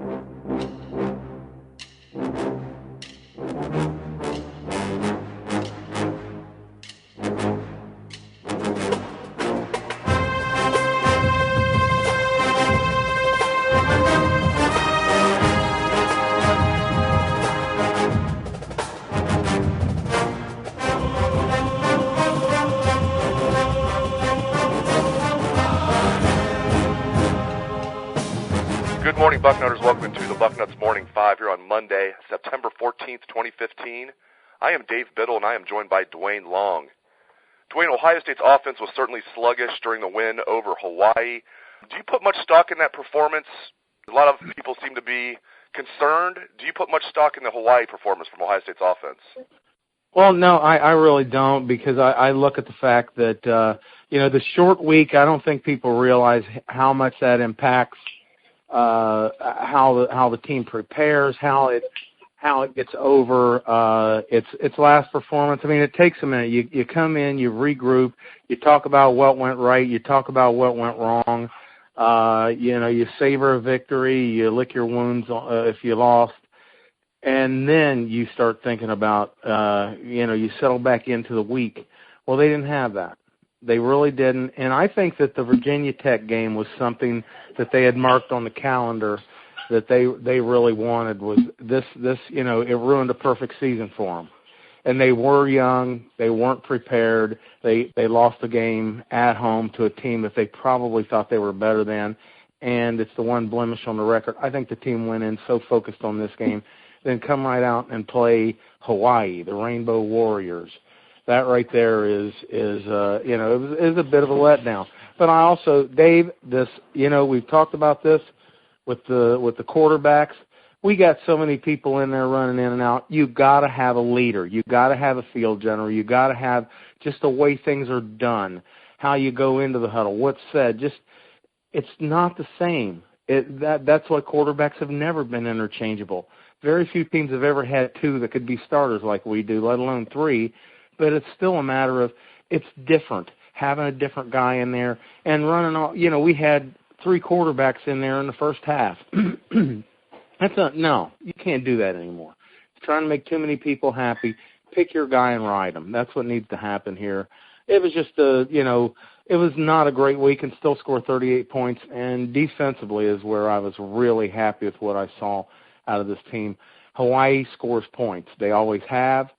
Good morning, Bucknutters. Welcome to the Bucknuts Morning 5 here on Monday, September 14th, 2015. I am Dave Biddle, and I am joined by Duane Long. Duane, Ohio State's offense was certainly sluggish during the win over Hawaii. Do you put much stock in that performance? A lot of people seem to be concerned. Do you put much stock in the Hawaii performance from Ohio State's offense? Well, no, I really don't, because I look at the fact that, the short week, I don't think people realize how much that impacts how the team prepares, how it gets over its last performance. I mean, it takes a minute. You come in, you regroup, you talk about what went right, you talk about what went wrong. You savor a victory, you lick your wounds if you lost, and then you start thinking about you settle back into the week. Well, they didn't have that. They really didn't, and I think that the Virginia Tech game was something that they had marked on the calendar that they really wanted. Was this it ruined a perfect season for them. And they were young, they weren't prepared, they lost the game at home to a team that they probably thought they were better than, and it's the one blemish on the record. I think the team went in so focused on this game, then come right out and play Hawaii, the Rainbow Warriors. That right there is it was a bit of a letdown. But I also, Dave, we've talked about this with the quarterbacks. We got so many people in there running in and out. You got to have a leader. You got to have a field general. You got to have just the way things are done, how you go into the huddle, what's said. Just it's not the same. That's why quarterbacks have never been interchangeable. Very few teams have ever had two that could be starters like we do, let alone three. But it's still a matter of it's different, having a different guy in there and running all. We had three quarterbacks in there in the first half. No, you can't do that anymore. It's trying to make too many people happy. Pick your guy and ride him. That's what needs to happen here. It was just it was not a great week and still score 38 points. And defensively is where I was really happy with what I saw out of this team. Hawaii scores points. They always have.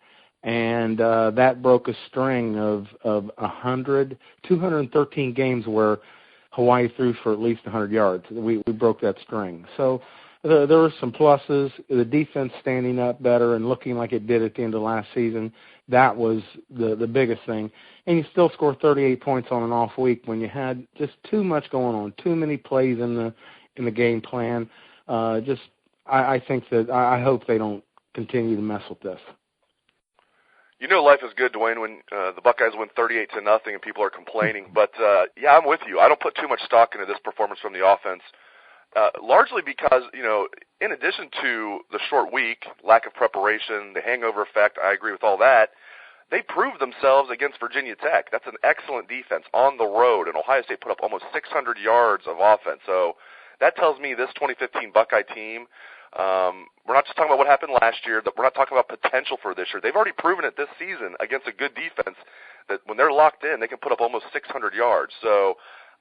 And that broke a string of 213 games where Hawaii threw for at least 100 yards. We broke that string. So there were some pluses. The defense standing up better and looking like it did at the end of last season, that was the biggest thing. And you still score 38 points on an off week when you had just too much going on, too many plays in the game plan. I think that I hope they don't continue to mess with this. Life is good, Duane, when the Buckeyes win 38-0 and people are complaining. But, I'm with you. I don't put too much stock into this performance from the offense, largely because, in addition to the short week, lack of preparation, the hangover effect, I agree with all that, they proved themselves against Virginia Tech. That's an excellent defense on the road, and Ohio State put up almost 600 yards of offense. So that tells me this 2015 Buckeye team, we're not just talking about what happened last year. We're not talking about potential for this year. They've already proven it this season against a good defense that when they're locked in, they can put up almost 600 yards. So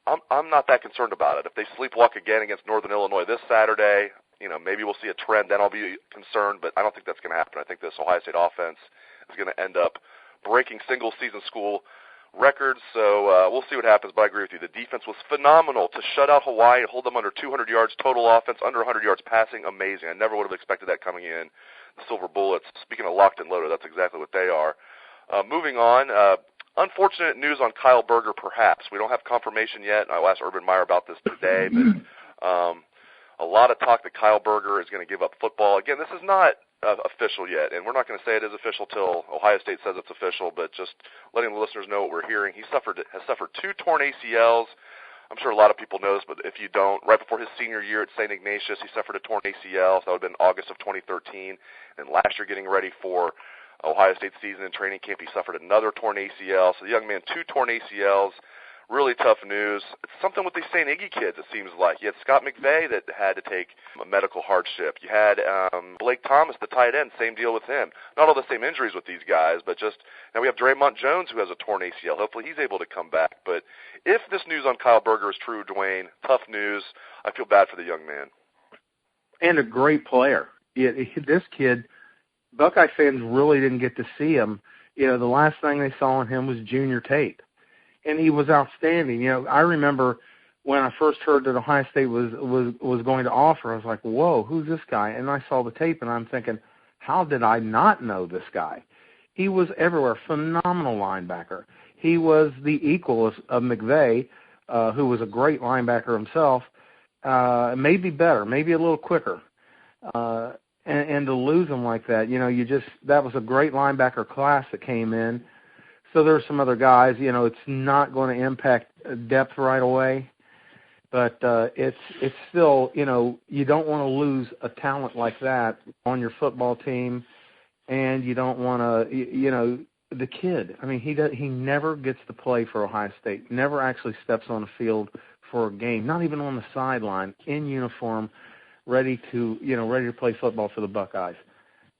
I'm not that concerned about it. If they sleepwalk again against Northern Illinois this Saturday, maybe we'll see a trend. Then I'll be concerned, but I don't think that's going to happen. I think this Ohio State offense is going to end up breaking single-season school records, so we'll see what happens, but I agree with you. The defense was phenomenal to shut out Hawaii and hold them under 200 yards total offense, under 100 yards passing. Amazing. I never would have expected that coming in. The Silver Bullets, speaking of locked and loaded, that's exactly what they are. Moving on, unfortunate news on Kyle Berger, perhaps. We don't have confirmation yet. I'll ask Urban Meyer about this today, but a lot of talk that Kyle Berger is going to give up football. Again, this is not official yet, and we're not going to say it is official till Ohio State says it's official, but just letting the listeners know what we're hearing. He has suffered 2 torn ACLs. I'm sure a lot of people know this, but if you don't, right before his senior year at St. Ignatius, he suffered a torn ACL. So that would have been August of 2013. And last year, getting ready for Ohio State season and training camp, he suffered another torn ACL. So the young man, 2 torn ACLs. really tough news. It's something with these St. Iggy kids, it seems like. You had Scott McVay that had to take a medical hardship. You had Blake Thomas, the tight end, same deal with him. Not all the same injuries with these guys, but just now we have Draymond Jones who has a torn ACL. Hopefully he's able to come back. But if this news on Kyle Berger is true, Duane, tough news. I feel bad for the young man. And a great player. This kid, Buckeye fans really didn't get to see him. The last thing they saw on him was junior tape. And he was outstanding. I remember when I first heard that Ohio State was going to offer, I was like, whoa, who's this guy? And I saw the tape, and I'm thinking, how did I not know this guy? He was everywhere, phenomenal linebacker. He was the equal of McVay, who was a great linebacker himself, maybe better, maybe a little quicker. And to lose him like that, that was a great linebacker class that came in. So there's some other guys, it's not going to impact depth right away, but it's still, you don't want to lose a talent like that on your football team, and you don't want to, the kid. I mean, he never gets to play for Ohio State, never actually steps on the field for a game, not even on the sideline, in uniform, ready to play football for the Buckeyes.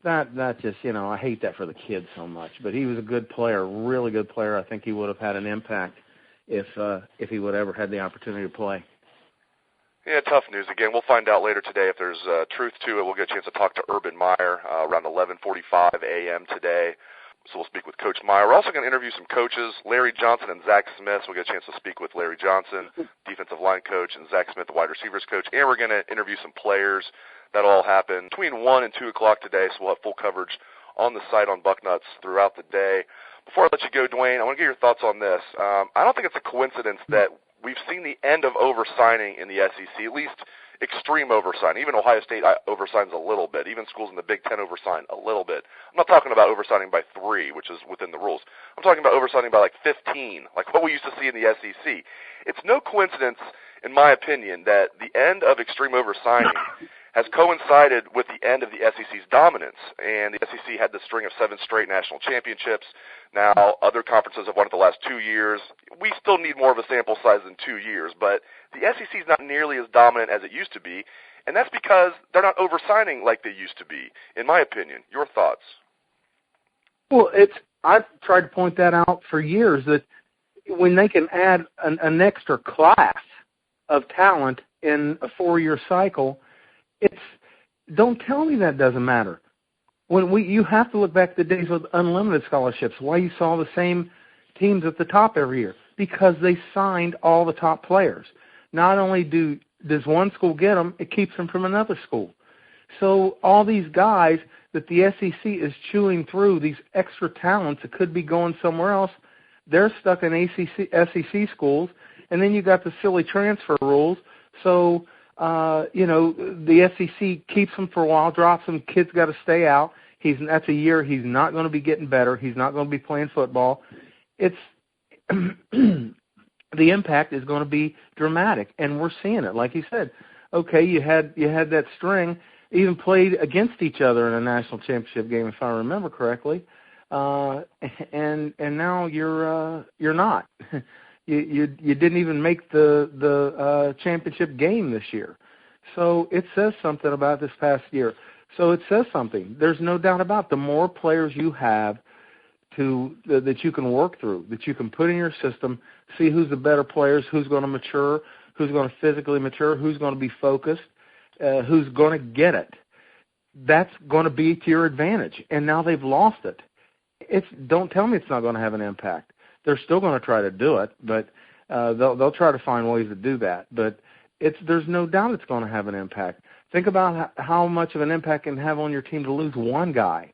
That just, I hate that for the kid so much. But he was a good player, really good player. I think he would have had an impact if he would ever had the opportunity to play. Yeah, tough news. Again, we'll find out later today if there's truth to it. We'll get a chance to talk to Urban Meyer around 11:45 a.m. today. So we'll speak with Coach Meyer. We're also going to interview some coaches, Larry Johnson and Zach Smith. We'll get a chance to speak with Larry Johnson, defensive line coach, and Zach Smith, the wide receivers coach. And we're going to interview some players. That'll all happen between 1 and 2 o'clock today, so we'll have full coverage on the site on Bucknuts throughout the day. Before I let you go, Duane, I want to get your thoughts on this. I don't think it's a coincidence that we've seen the end of oversigning in the SEC, at least extreme oversigning. Even Ohio State oversigns a little bit. Even schools in the Big Ten oversign a little bit. I'm not talking about oversigning by 3, which is within the rules. I'm talking about oversigning by like 15, like what we used to see in the SEC. It's no coincidence, in my opinion, that the end of extreme oversigning has coincided with the end of the SEC's dominance, and the SEC had the string of 7 straight national championships. Now, other conferences have won it the last 2 years. We still need more of a sample size than 2 years, but the SEC is not nearly as dominant as it used to be, and that's because they're not oversigning like they used to be, in my opinion. Your thoughts? Well, I've tried to point that out for years, that when they can add an extra class of talent in a 4-year cycle, don't tell me that doesn't matter. You have to look back to the days with unlimited scholarships, why you saw the same teams at the top every year, because they signed all the top players. Not only does one school get them, it keeps them from another school. So all these guys that the SEC is chewing through, these extra talents that could be going somewhere else, they're stuck in SEC schools, and then you got the silly transfer rules. So the SEC keeps him for a while, drops him, kid's got to stay out. That's a year he's not going to be getting better. He's not going to be playing football. It's the impact is going to be dramatic, and we're seeing it. Like you said, okay, you had that string, even played against each other in a national championship game, if I remember correctly, and now you're not. You didn't even make the championship game this year. So it says something about this past year. So it says something. There's no doubt about it. The more players you have that you can work through, that you can put in your system, see who's the better players, who's going to mature, who's going to physically mature, who's going to be focused, who's going to get it. That's going to be to your advantage. And now they've lost it. Don't tell me it's not going to have an impact. They're still going to try to do it, but they'll try to find ways to do that. But there's no doubt it's going to have an impact. Think about how much of an impact it can have on your team to lose one guy.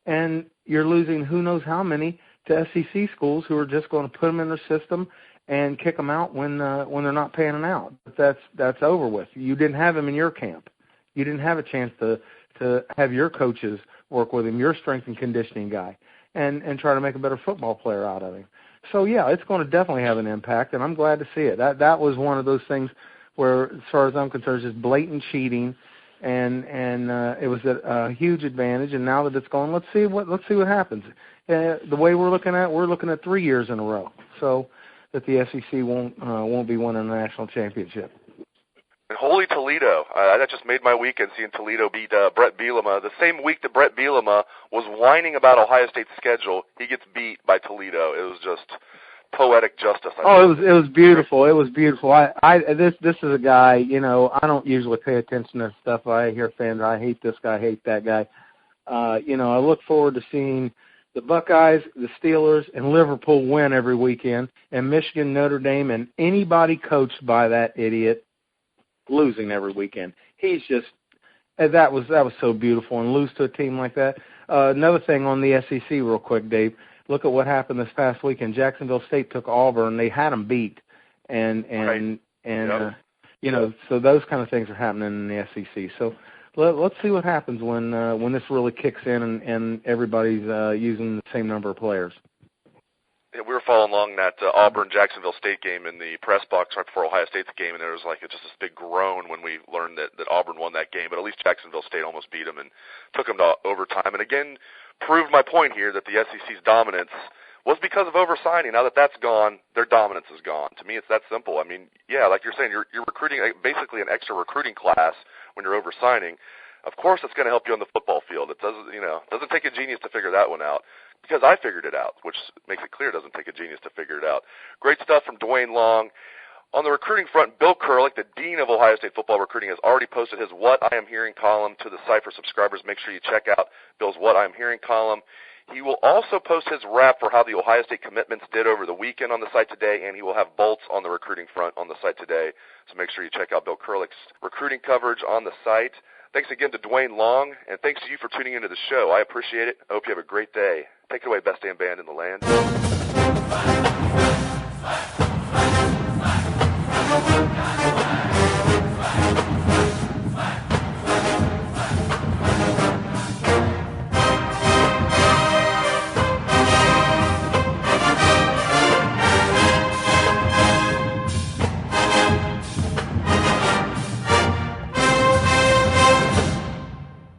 And you're losing who knows how many to SEC schools who are just going to put them in their system and kick them out when they're not panning out. But that's over with. You didn't have him in your camp. You didn't have a chance to have your coaches work with him, your strength and conditioning guy, and try to make a better football player out of him. So, yeah, it's going to definitely have an impact, and I'm glad to see it. That was one of those things where, as far as I'm concerned, it's just blatant cheating, and it was a huge advantage. And now that it's gone, let's see what happens. The way we're looking at 3 years in a row. So that the SEC won't be winning a national championship. And holy Toledo, that just made my weekend seeing Toledo beat Brett Bielema. The same week that Brett Bielema was whining about Ohio State's schedule, he gets beat by Toledo. It was just poetic justice. It was beautiful. It was beautiful. This is a guy, you know, I don't usually pay attention to stuff. I hear fans, I hate this guy, I hate that guy. You know, I look forward to seeing the Buckeyes, the Steelers, and Liverpool win every weekend, and Michigan, Notre Dame, and anybody coached by that idiot losing every weekend. He's just that was so beautiful, and lose to a team like that. Another thing on the SEC, real quick, Dave. Look at what happened this past weekend. Jacksonville State took Auburn. They had them beat, and yep. You know, so those kind of things are happening in the SEC. So let's see what happens when this really kicks in and everybody's using the same number of players. Yeah, we were following along that Auburn-Jacksonville State game in the press box right before Ohio State's game, and there was like just this big groan when we learned that Auburn won that game. But at least Jacksonville State almost beat them and took them to overtime. And again, proved my point here that the SEC's dominance was because of oversigning. Now that that's gone, their dominance is gone. To me, it's that simple. I mean, yeah, like you're saying, you're recruiting basically an extra recruiting class when you're oversigning. Of course, it's going to help you on the football field. It doesn't take a genius to figure that one out, because I figured it out, which makes it clear it doesn't take a genius to figure it out. Great stuff from Duane Long. On the recruiting front, Bill Kurlick, the Dean of Ohio State football recruiting, has already posted his What I Am Hearing column to the site for subscribers. Make sure you check out Bill's What I Am Hearing column. He will also post his wrap for how the Ohio State commitments did over the weekend on the site today, and he will have bolts on the recruiting front on the site today. So make sure you check out Bill Kurlick's recruiting coverage on the site. Thanks again to Duane Long, and thanks to you for tuning into the show. I appreciate it. I hope you have a great day. Take it away, best damn band in the land.